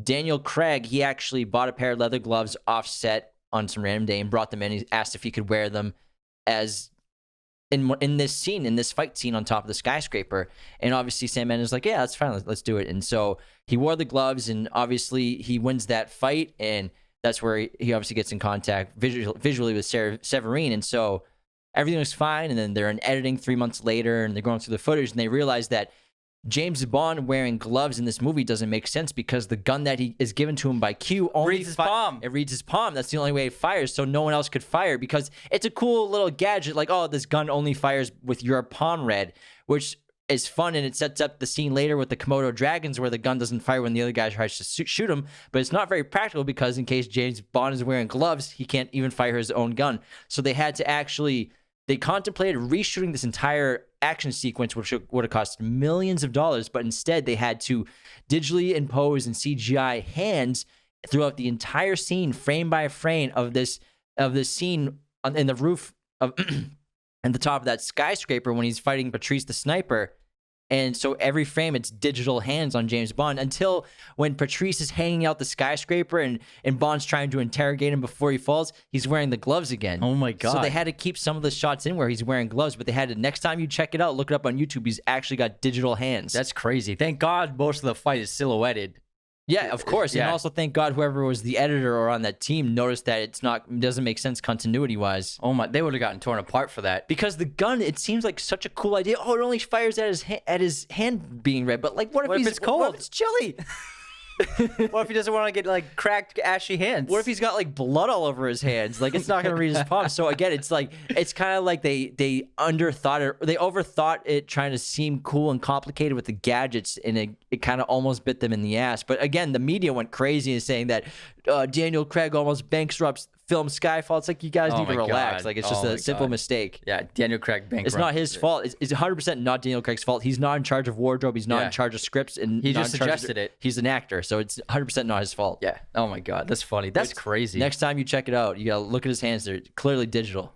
Daniel Craig, he actually bought a pair of leather gloves offset on some random day and brought them in. He asked if he could wear them as in this scene, in this fight scene on top of the skyscraper. And obviously Sam Mendes is like, yeah, that's fine. Let's do it. And so he wore the gloves, and obviously he wins that fight. And that's where he obviously gets in contact visually with Severine. And so everything was fine. And then they're in editing 3 months later, and they're going through the footage, and they realize that James Bond wearing gloves in this movie doesn't make sense because the gun that he is given to him by Q only reads his palm. It reads his palm. That's the only way it fires, so no one else could fire because it's a cool little gadget. Like, oh, this gun only fires with your palm read, which is fun, and it sets up the scene later with the Komodo dragons where the gun doesn't fire when the other guy tries to shoot him. But it's not very practical because in case James Bond is wearing gloves, he can't even fire his own gun. So they had to actually. They contemplated reshooting this entire action sequence, which would have cost millions of dollars, but instead they had to digitally impose and CGI hands throughout the entire scene, frame by frame of this scene in the roof of at the top of that skyscraper when he's fighting Patrice the sniper. And so every frame, it's digital hands on James Bond until when Patrice is hanging out the skyscraper and Bond's trying to interrogate him before he falls, he's wearing the gloves again. Oh, my God. So they had to keep some of the shots in where he's wearing gloves, but they had to, next time you check it out, look it up on YouTube, he's actually got digital hands. That's crazy. Thank God most of the fight is silhouetted. Yeah, of course. Yeah. And also thank God whoever was the editor or on that team noticed that it doesn't make sense continuity-wise. Oh, my. They would have gotten torn apart for that. Because the gun, it seems like such a cool idea. Oh, it only fires at his hand being red. But like, what if it's cold? What if it's chilly? What if he doesn't want to get like cracked, ashy hands? What if he's got like blood all over his hands? Like, it's not going to read his palm. So again, it's kind of like they underthought it. They overthought it, trying to seem cool and complicated with the gadgets, and it kind of almost bit them in the ass. But again, the media went crazy in saying that Daniel Craig almost bankrupts film Skyfall. It's like, you guys need to relax. God. Like, it's just a simple mistake. Yeah, Daniel Craig bankrupt. It's not his fault. It's 100% not Daniel Craig's fault. He's not in charge of wardrobe. He's not in charge of scripts. And he just suggested it. He's an actor, so it's 100% not his fault. Yeah. Oh my God, that's funny. That's crazy. Next time you check it out, you gotta look at his hands. They're clearly digital.